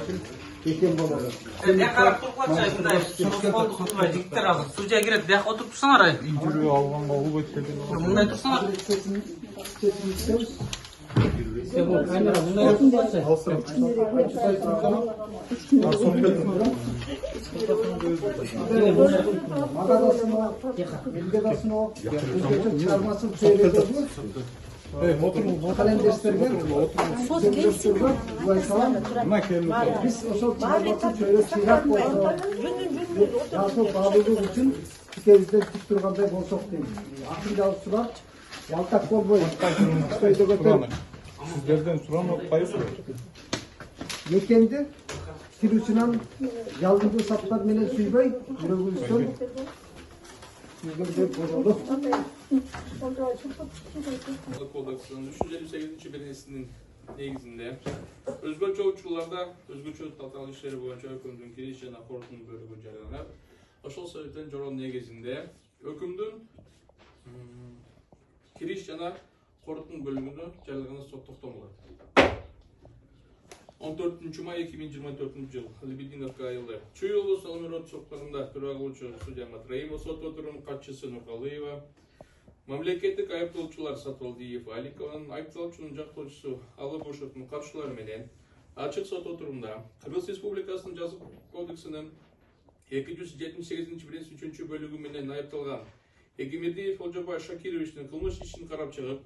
için geçen bana. Ne kadar toplatacağız bunday? Sonuç oldu kurtulay diktir alır. Sucuya girip dek oturup tursana arayı. İncir'i alğanға ул кетти. Bunday tursana. Kamera bunlar yapılacak. Magadasını, elgadasını o, özgürce çarmasını seyrediyoruz. Kalenderslerden, sözcüklerden, ulaşan, biz o sol çarmasını şöyle silah olsa, nasıl bağlılığı için tükezden tük durğanda bolsok değil. Akıllı alıpsılar, yaltak bol boy, köyde götürüp, Sizlerden soran kayısı. Yekendi, Tirüsünan yaldırdığı saplar menen suybay, Yürügülüstün, sizlerden bozuldu. Kodeksinin 358. belgesinin negizinde özgürce uçurlarda özgürce tatlı işleri boyunca hükümdün giriş yana korkunun bölümü jaralanar. Oşol sebepten joron negizinde hükümdün giriş yana korkunun bölümünü jaralagаны сот токтомулат. 14 may 2024 yıl Halibidinov ayıldı. Чүй облысы Алмирот сотlarında төрағалуучу судья Матраимов, сот отыруунун катчысы Нургалыева, мамлекеттик айыптоочулар Сатолдиев, Аликован, айыпталуучунун жактоочусу Алыбошевдун каршылары менен ачык сот отурумда Кыргыз Республикасынын жаза кодексинин 278-3 бөлүгү менен айыпталган Эгемердиев Олжобай Шакировичтин кылмыш ишин карап чыгып,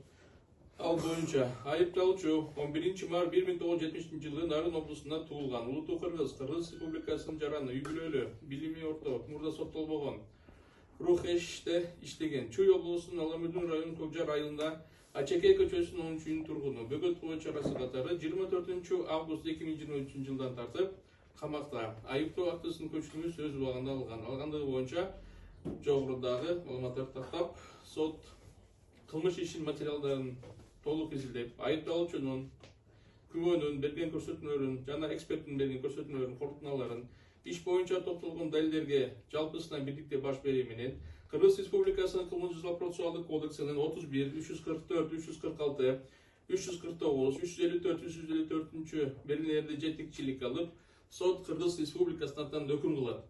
ал боюнча айыпталуучу 11 мart 1970 жылы Нарын облусунда туулган Улуу Кыргыз Республикасынын жараны үй бүлөлүү билими орто мурда соттолбогон Рухеште иштеген Чүй облусунун Аламүрдүн районунун Көкжар айылында Ачекей көчөсүнүн 10 тургуну бөгөт кылуу чарасы катары 24 август 2023 жылдан тартып камакта айыптоо актысын көчүрүүсү өз убагында алгандыгы боюнча жогорудагы маалыматтарды тактап сот кылмыш ишин материалдарын толук изилдеп айыпталуучунун күбөнүн берген көрсөтмөлөрүн жана эксперттин берген көрсөтмөлөрүн корутуналарын иш боюнча топтолгон далилдерге жалпысынан бирдикте баш берүү менен Кыргыз Республикасынын кылмыш жаза процессуалдык кодексинин 31, 344, 346, 349, 354, 354 берилмелерде жетекчилик алып, сот Кыргыз Республикасына атынан өкүм кылат.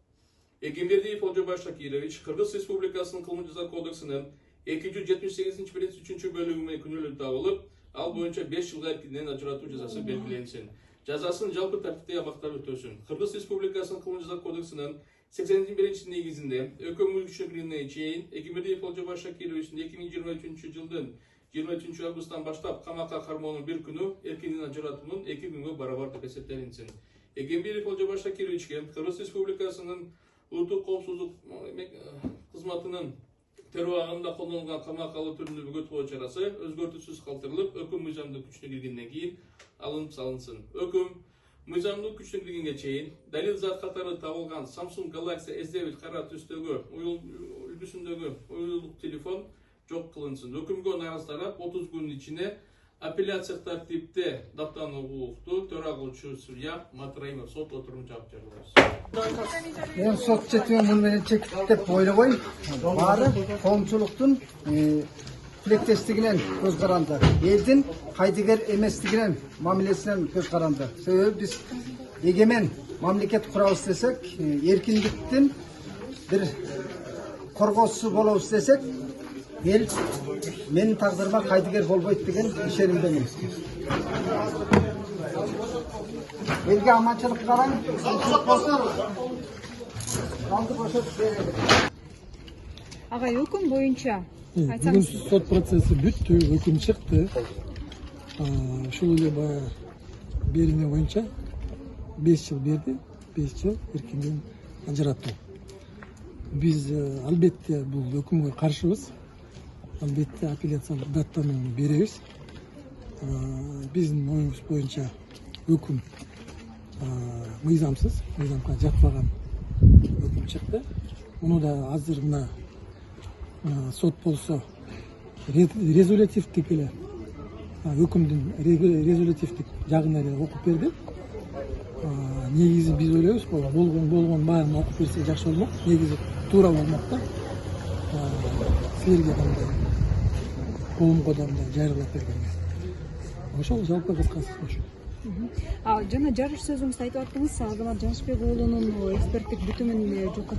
Эгембердиев Олжобай Шакирович Кыргыз Республикасынын кылмыш жаза кодексинин 278-3 бөлүгү менен күнөөлүү табылып, ал боюнча 5 жылга эркинен ажыратуу жазасы белгиленсин. Жазасын жалпы тартипте абактап өтөсүн. Кыргыз Республикасынын кылмыш жаза кодексинин 81 негизинде өкмү күчүнүнө чейин Эгемердиев Олжобай Шакировичтин 2023 жылдын 23 августтан баштап камакка кармоонун бир күнү эркинен ажыратуунун 2 күнгө барабар деп эсептелинсин. Эгембердиев Олжобай Шакировичке Кыргыз Республикасынын улуттук коопсуздук кызматынын террорагында колдонулган камакка алуу түрүндө бөгөт кылуу чарасы өзгөртүүсүз калтырылып, өкүм мыйзамдуу күчүнө киргенден кийин алынып салынсын. Өкүм мыйзамдуу күчүнө киргенге чейин далил зат катары табылган Samsung Galaxy S9 кара түстөгү үлгүсүндөгү уюлдук телефон жок кылынсын. Өкүмгө нааразы тарап 30 күнүн ичинде апелляция тартипте даттануу укукту төрагылуучу судья Матраимов сот отурумун жаап Ben sot çetiğim bunu beni çekip oylabay. Bari komşuluktun filektestiginen göz karandı. Eldin kaydıger emestiginen mamilesinden göz karandı. Sebebi biz egemen mamleket kurabız desek, erkinliktin bir korgosu bolu istesek, el menin takdırıma kaydıger bolboyt degen işerimden. Elge amaçlık kalan, Агай, өкүм боюнча Бүгүн айтсаңыз. сот процесси бүттү, өкүм чыкты. Ушул эле баягы берүүнү боюнча 5 жыл берди, 5 жыл эркинден ажыратуу. Биз албетте бул өкүмгө каршыбыз. Албетте апелляциялык даттанууну беребиз. Биздин оюбуз боюнча өкүм мыйзамсыз, мыйзамга жатпаган өкүм чыкты. Муну да азыр мына сот болсо резолютивдик эле өкүмдүн резолютивдик жагын эле окуп берди. Негизи биз ойлойбуз, болгон баарын окуп берсе жакшы болмок. Негизи туура болмок да. Силерге да коомго да жарыялап бергенге. Ошол жалпы кыскасы ошол. Жана жарыш сөзүңүздү айтып аттыңыз, Агамат Жанышбек уулунун эксперттик бүтүмүн жокко